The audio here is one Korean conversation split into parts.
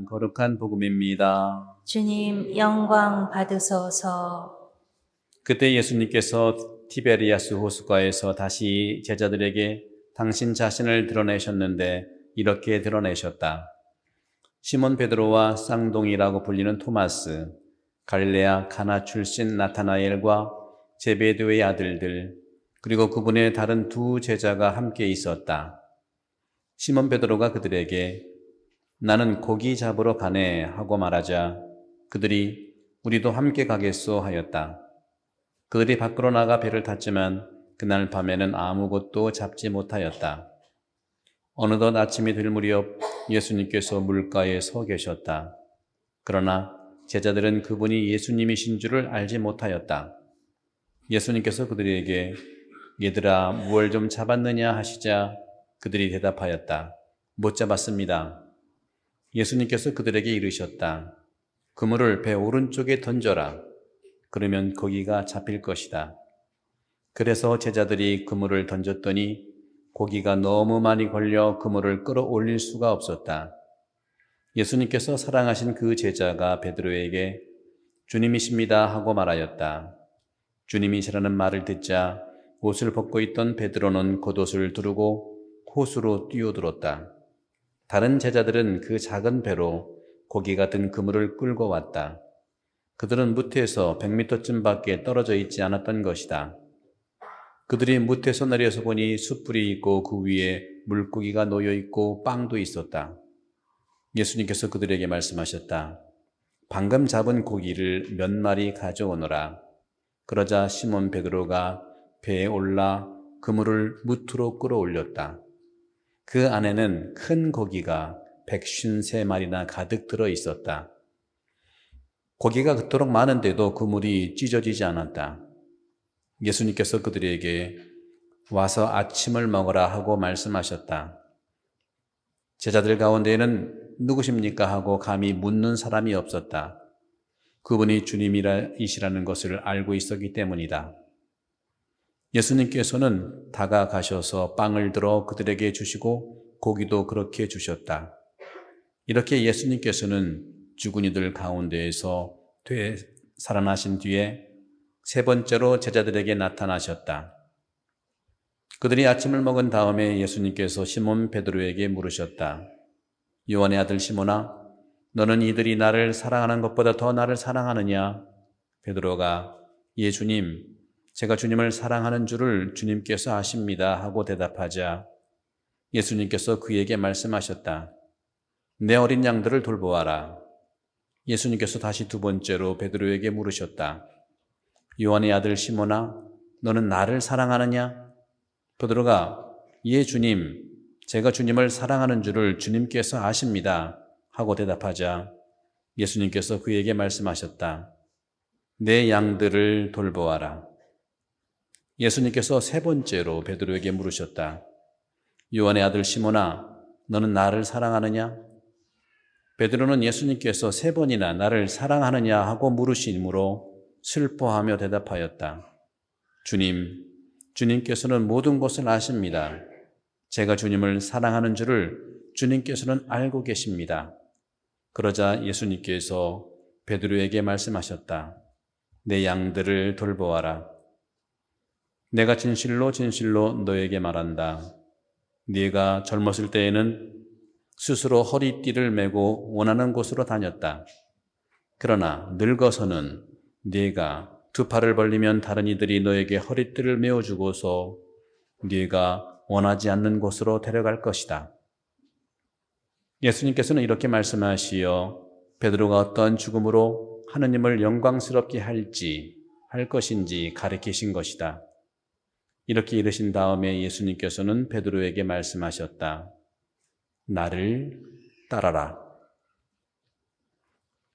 거룩한 복음입니다. 주님 영광 받으소서. 그때 예수님께서 티베리아스 호숫가에서 다시 제자들에게 당신 자신을 드러내셨는데 이렇게 드러내셨다. 시몬 베드로와 쌍둥이라고 불리는 토마스, 갈릴레아 가나 출신 나타나엘과 제베데오의 아들들, 그리고 그분의 다른 두 제자가 함께 있었다. 시몬 베드로가 그들에게 나는 고기 잡으러 가네 하고 말하자 그들이 우리도 함께 가겠소 하였다. 그들이 밖으로 나가 배를 탔지만 그날 밤에는 아무것도 잡지 못하였다. 어느덧 아침이 될 무렵 예수님께서 물가에 서 계셨다. 그러나 제자들은 그분이 예수님이신 줄을 알지 못하였다. 예수님께서 그들에게 얘들아 무얼 좀 잡았느냐 하시자 그들이 대답하였다. 못 잡았습니다. 예수님께서 그들에게 이르셨다. 그물을 배 오른쪽에 던져라. 그러면 고기가 잡힐 것이다. 그래서 제자들이 그물을 던졌더니 고기가 너무 많이 걸려 그물을 끌어올릴 수가 없었다. 예수님께서 사랑하신 그 제자가 베드로에게 주님이십니다 하고 말하였다. 주님이시라는 말을 듣자 옷을 벗고 있던 베드로는 겉옷을 두르고 호수로 뛰어들었다. 다른 제자들은 그 작은 배로 고기가 든 그물을 끌고 왔다. 그들은 무태에서 100m쯤 밖에 떨어져 있지 않았던 것이다. 그들이 무태에서 내려서 보니 숯불이 있고 그 위에 물고기가 놓여 있고 빵도 있었다. 예수님께서 그들에게 말씀하셨다. 방금 잡은 고기를 몇 마리 가져오너라. 그러자 시몬 베드로가 배에 올라 그물을 무트로 끌어올렸다. 그 안에는 큰 고기가 153마리나 가득 들어 있었다. 고기가 그토록 많은데도 그물이 찢어지지 않았다. 예수님께서 그들에게 와서 아침을 먹으라 하고 말씀하셨다. 제자들 가운데에는 누구십니까 하고 감히 묻는 사람이 없었다. 그분이 주님이시라는 것을 알고 있었기 때문이다. 예수님께서는 다가가셔서 빵을 들어 그들에게 주시고 고기도 그렇게 주셨다. 이렇게 예수님께서는 죽은 이들 가운데에서 살아나신 뒤에 세 번째로 제자들에게 나타나셨다. 그들이 아침을 먹은 다음에 예수님께서 시몬 베드로에게 물으셨다. 요한의 아들 시몬아, 너는 이들이 나를 사랑하는 것보다 더 나를 사랑하느냐? 베드로가 예 주님, 제가 주님을 사랑하는 줄을 주님께서 아십니다 하고 대답하자 예수님께서 그에게 말씀하셨다. 내 어린 양들을 돌보아라. 예수님께서 다시 두 번째로 베드로에게 물으셨다. 요한의 아들 시몬아, 너는 나를 사랑하느냐? 베드로가 예 주님, 제가 주님을 사랑하는 줄을 주님께서 아십니다 하고 대답하자 예수님께서 그에게 말씀하셨다. 내 양들을 돌보아라. 예수님께서 세 번째로 베드로에게 물으셨다. 요한의 아들 시몬아, 너는 나를 사랑하느냐? 베드로는 예수님께서 세 번이나 나를 사랑하느냐 하고 물으시므로 슬퍼하며 대답하였다. 주님, 주님께서는 모든 것을 아십니다. 제가 주님을 사랑하는 줄을 주님께서는 알고 계십니다. 그러자 예수님께서 베드로에게 말씀하셨다. 내 양들을 돌보아라. 내가 진실로 진실로 너에게 말한다. 네가 젊었을 때에는 스스로 허리띠를 메고 원하는 곳으로 다녔다. 그러나 늙어서는 네가 두 팔을 벌리면 다른 이들이 너에게 허리띠를 메어주고서 네가 원하지 않는 곳으로 데려갈 것이다. 예수님께서는 이렇게 말씀하시어 베드로가 어떤 죽음으로 하느님을 영광스럽게 할 것인지 가르치신 것이다. 이렇게 이르신 다음에 예수님께서는 베드로에게 말씀하셨다. 나를 따라라.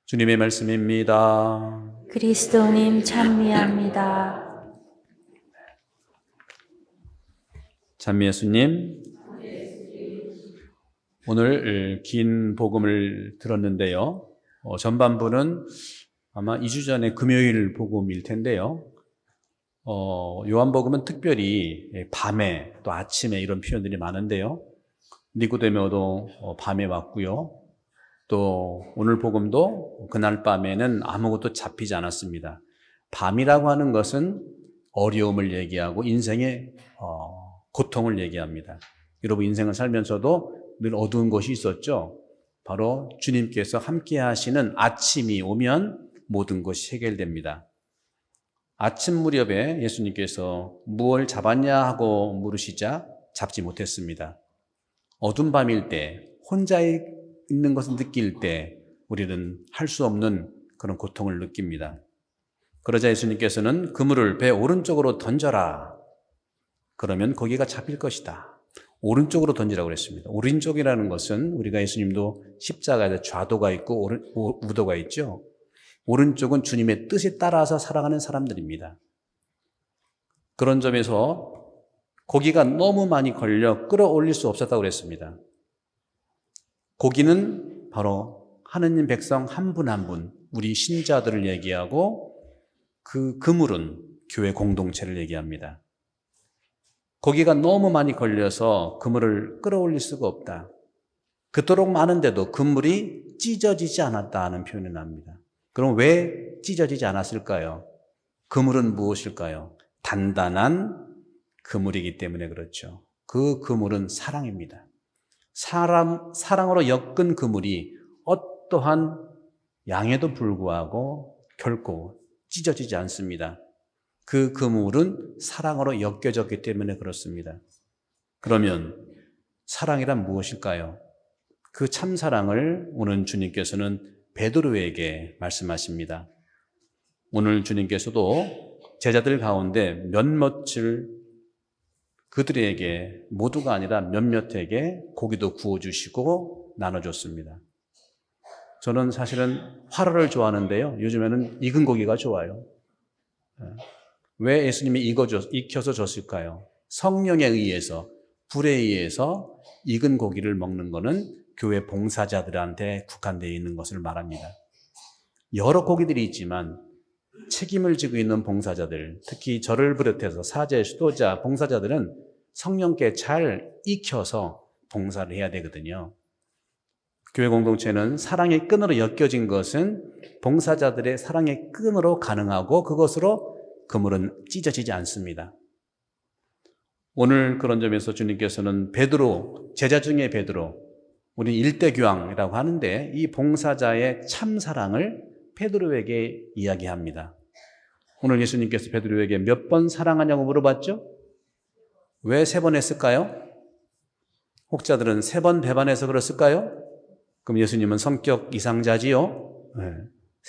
주님의 말씀입니다. 그리스도님 찬미합니다. 찬미 예수님, 오늘 긴 복음을 들었는데요. 전반부는 아마 2주 전에 금요일 복음일 텐데요. 요한복음은 특별히 밤에 또 아침에 이런 표현들이 많은데요. 니고데모도 밤에 왔고요. 또 오늘 복음도 그날 밤에는 아무것도 잡히지 않았습니다. 밤이라고 하는 것은 어려움을 얘기하고 인생의 고통을 얘기합니다. 여러분 인생을 살면서도 늘 어두운 것이 있었죠. 바로 주님께서 함께 하시는 아침이 오면 모든 것이 해결됩니다. 아침 무렵에 예수님께서 무엇을 잡았냐 하고 물으시자 잡지 못했습니다. 어두운 밤일 때 혼자 있는 것을 느낄 때 우리는 할 수 없는 그런 고통을 느낍니다. 그러자 예수님께서는 그물을 배 오른쪽으로 던져라. 그러면 거기가 잡힐 것이다. 오른쪽으로 던지라고 그랬습니다. 오른쪽이라는 것은 우리가 예수님도 십자가에 좌도가 있고 우도가 있죠. 오른쪽은 주님의 뜻에 따라서 살아가는 사람들입니다. 그런 점에서 고기가 너무 많이 걸려 끌어올릴 수 없었다고 그랬습니다. 고기는 바로 하느님 백성 한 분 한 분, 우리 신자들을 얘기하고 그 그물은 교회 공동체를 얘기합니다. 고기가 너무 많이 걸려서 그물을 끌어올릴 수가 없다. 그토록 많은데도 그물이 찢어지지 않았다는 표현을 합니다. 그럼 왜 찢어지지 않았을까요? 그물은 무엇일까요? 단단한 그물이기 때문에 그렇죠. 그 그물은 사랑입니다. 사랑으로 엮은 그물이 어떠한 양에도 불구하고 결코 찢어지지 않습니다. 그 그물은 사랑으로 엮여졌기 때문에 그렇습니다. 그러면 사랑이란 무엇일까요? 그 참사랑을 오늘 주님께서는 베드로에게 말씀하십니다. 오늘 주님께서도 제자들 가운데 몇몇을 그들에게 모두가 아니라 몇몇에게 고기도 구워주시고 나눠줬습니다. 저는 사실은 화로를 좋아하는데요. 요즘에는 익은 고기가 좋아요. 왜 예수님이 익혀서 줬을까요? 성령에 의해서, 불에 의해서 익은 고기를 먹는 것은 교회 봉사자들한테 국한되어 있는 것을 말합니다. 여러 고기들이 있지만 책임을 지고 있는 봉사자들, 특히 저를 비롯해서 사제, 수도자, 봉사자들은 성령께 잘 익혀서 봉사를 해야 되거든요. 교회 공동체는 사랑의 끈으로 엮여진 것은 봉사자들의 사랑의 끈으로 가능하고 그것으로 그물은 찢어지지 않습니다. 오늘 그런 점에서 주님께서는 베드로, 제자 중에 베드로, 우리 일대교황이라고 하는데 이 봉사자의 참 사랑을 베드로에게 이야기합니다. 오늘 예수님께서 베드로에게 몇 번 사랑하냐고 물어봤죠? 왜 3번 했을까요? 혹자들은 3번 배반해서 그랬을까요? 그럼 예수님은 성격 이상자지요? 네.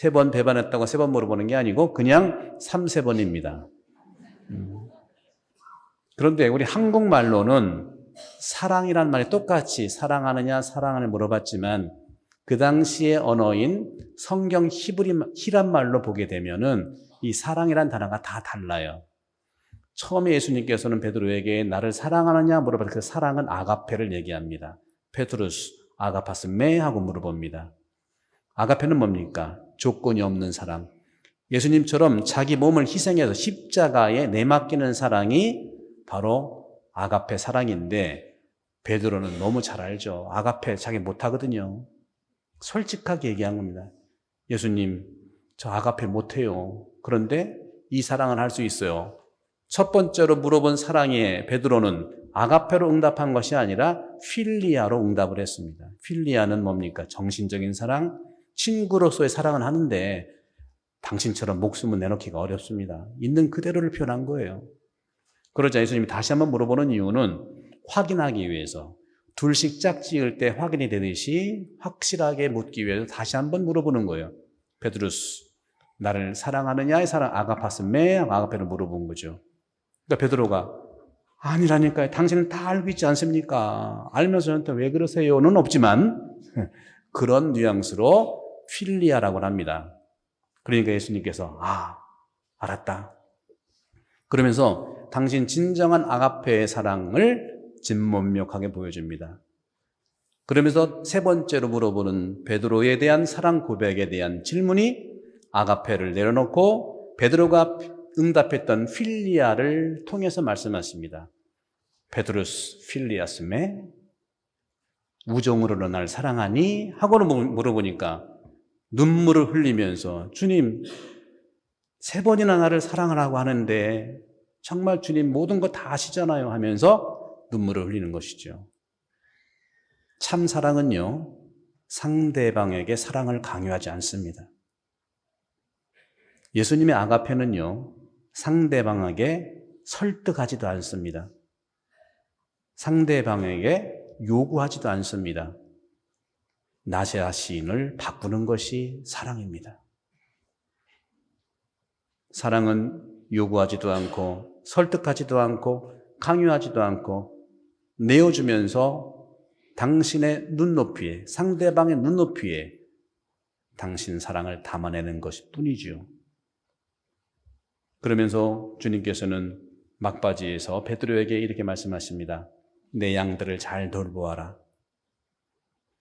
3번 배반했다고 3번 물어보는 게 아니고 그냥 3세번입니다. 그런데 우리 한국말로는 사랑이란 말이 똑같이 사랑하느냐 사랑하느냐 물어봤지만 그 당시의 언어인 성경 히란 말로 보게 되면은 이 사랑이란 단어가 다 달라요. 처음에 예수님께서는 베드로에게 나를 사랑하느냐 물어봤을 때 그 사랑은 아가페를 얘기합니다. 페트루스 아가파스메 하고 물어봅니다. 아가페는 뭡니까? 조건이 없는 사랑. 예수님처럼 자기 몸을 희생해서 십자가에 내맡기는 사랑이 바로 아가페 사랑인데 베드로는 너무 잘 알죠. 아가페 자기 못하거든요. 솔직하게 얘기한 겁니다. 예수님, 저 아가페 못해요. 그런데 이 사랑은 할 수 있어요. 첫 번째로 물어본 사랑에 베드로는 아가페로 응답한 것이 아니라 필리아로 응답을 했습니다. 필리아는 뭡니까? 정신적인 사랑, 친구로서의 사랑은 하는데 당신처럼 목숨을 내놓기가 어렵습니다. 있는 그대로를 표현한 거예요. 그러자 예수님이 다시 한번 물어보는 이유는 확인하기 위해서, 둘씩 짝지을 때 확인이 되듯이 확실하게 묻기 위해서 다시 한번 물어보는 거예요. 베드로스, 나를 사랑하느냐의 사랑, 아가파스메, 아가페를 물어본 거죠. 그러니까 베드로가 아니라니까요. 당신은 다 알고 있지 않습니까? 알면서 저한테 왜 그러세요는 없지만 그런 뉘앙스로 필리아라고 합니다. 그러니까 예수님께서 알았다. 그러면서 당신 진정한 아가페의 사랑을 진문명하게 보여줍니다. 그러면서 3번째로 물어보는 베드로에 대한 사랑 고백에 대한 질문이 아가페를 내려놓고 베드로가 응답했던 필리아를 통해서 말씀하십니다. 베드로스 필리아스메, 우정으로 날 사랑하니? 하고는 물어보니까 눈물을 흘리면서 주님 3번이나 나를 사랑하라고 하는데 정말 주님 모든 거 다 아시잖아요 하면서 눈물을 흘리는 것이죠. 참 사랑은요, 상대방에게 사랑을 강요하지 않습니다. 예수님의 아가페는요, 상대방에게 설득하지도 않습니다. 상대방에게 요구하지도 않습니다. 나 자신을 바꾸는 것이 사랑입니다. 사랑은 요구하지도 않고 설득하지도 않고 강요하지도 않고 내어주면서 당신의 눈높이에, 상대방의 눈높이에 당신 사랑을 담아내는 것일 뿐이죠. 그러면서 주님께서는 막바지에서 베드로에게 이렇게 말씀하십니다. 내 양들을 잘 돌보아라.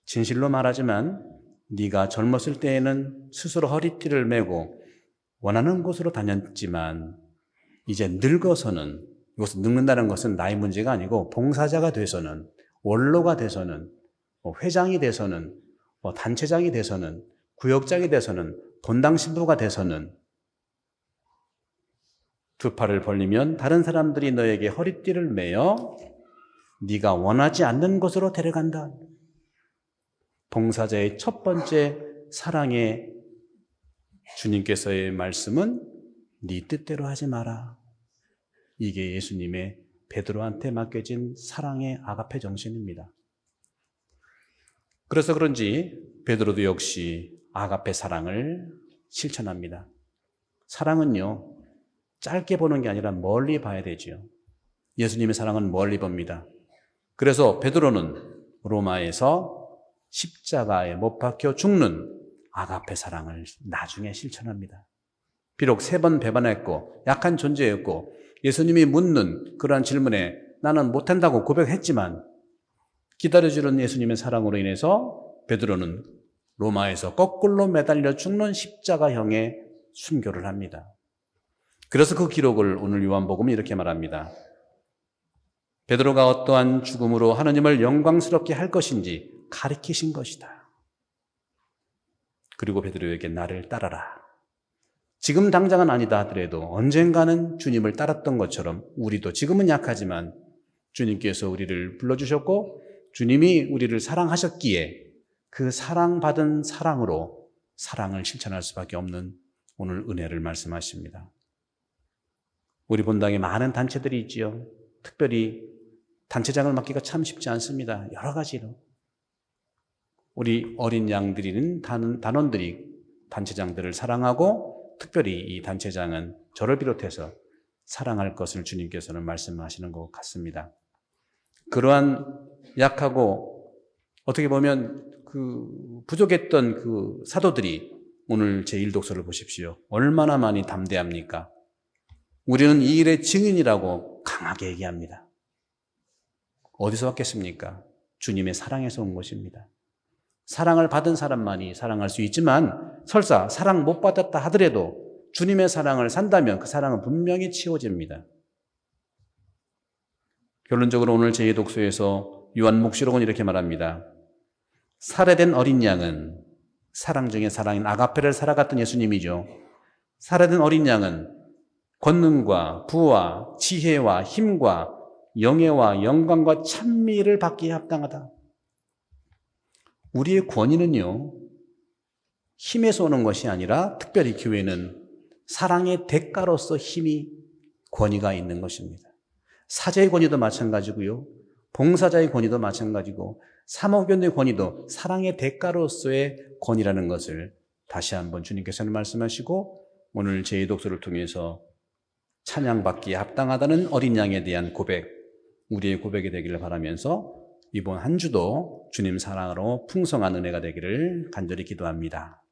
진실로 말하지만 네가 젊었을 때에는 스스로 허리띠를 메고 원하는 곳으로 다녔지만 이제 늙어서는, 이것을 늙는다는 것은 나이 문제가 아니고 봉사자가 돼서는, 원로가 돼서는, 회장이 돼서는, 단체장이 돼서는, 구역장이 돼서는, 본당 신부가 돼서는 2 팔을 벌리면 다른 사람들이 너에게 허리띠를 매어 네가 원하지 않는 곳으로 데려간다. 봉사자의 첫 번째 사랑의 주님께서의 말씀은 네 뜻대로 하지 마라. 이게 예수님의 베드로한테 맡겨진 사랑의 아가페 정신입니다. 그래서 그런지 베드로도 역시 아가페 사랑을 실천합니다. 사랑은요, 짧게 보는 게 아니라 멀리 봐야 되지요. 예수님의 사랑은 멀리 봅니다. 그래서 베드로는 로마에서 십자가에 못 박혀 죽는 아가페 사랑을 나중에 실천합니다. 비록 3번 배반했고 약한 존재였고 예수님이 묻는 그러한 질문에 나는 못한다고 고백했지만 기다려주는 예수님의 사랑으로 인해서 베드로는 로마에서 거꾸로 매달려 죽는 십자가형의 순교를 합니다. 그래서 그 기록을 오늘 요한복음이 이렇게 말합니다. 베드로가 어떠한 죽음으로 하느님을 영광스럽게 할 것인지 가리키신 것이다. 그리고 베드로에게 나를 따라라. 지금 당장은 아니다 하더라도 언젠가는 주님을 따랐던 것처럼 우리도 지금은 약하지만 주님께서 우리를 불러주셨고 주님이 우리를 사랑하셨기에 그 사랑받은 사랑으로 사랑을 실천할 수밖에 없는 오늘 은혜를 말씀하십니다. 우리 본당에 많은 단체들이 있지요. 특별히 단체장을 맡기가 참 쉽지 않습니다. 여러 가지로. 우리 어린 양들이는 단원들이 단체장들을 사랑하고 특별히 이 단체장은 저를 비롯해서 사랑할 것을 주님께서는 말씀하시는 것 같습니다. 그러한 약하고 어떻게 보면 부족했던 그 사도들이 오늘 제1독서를 보십시오. 얼마나 많이 담대합니까? 우리는 이 일의 증인이라고 강하게 얘기합니다. 어디서 왔겠습니까? 주님의 사랑에서 온 것입니다. 사랑을 받은 사람만이 사랑할 수 있지만 설사 사랑 못 받았다 하더라도 주님의 사랑을 산다면 그 사랑은 분명히 치워집니다. 결론적으로 오늘 제2독서에서 요한 묵시록은 이렇게 말합니다. 살해된 어린 양은 사랑 중에 사랑인 아가페를 살아갔던 예수님이죠. 살해된 어린 양은 권능과 부와 지혜와 힘과 영예와 영광과 찬미를 받기에 합당하다. 우리의 권위는요, 힘에서 오는 것이 아니라 특별히 교회는 사랑의 대가로서 힘이, 권위가 있는 것입니다. 사제의 권위도 마찬가지고요, 봉사자의 권위도 마찬가지고 사모견의 권위도 사랑의 대가로서의 권위라는 것을 다시 한번 주님께서는 말씀하시고 오늘 제2독서를 통해서 찬양받기에 합당하다는 어린 양에 대한 고백, 우리의 고백이 되기를 바라면서 이번 한 주도 주님 사랑으로 풍성한 은혜가 되기를 간절히 기도합니다.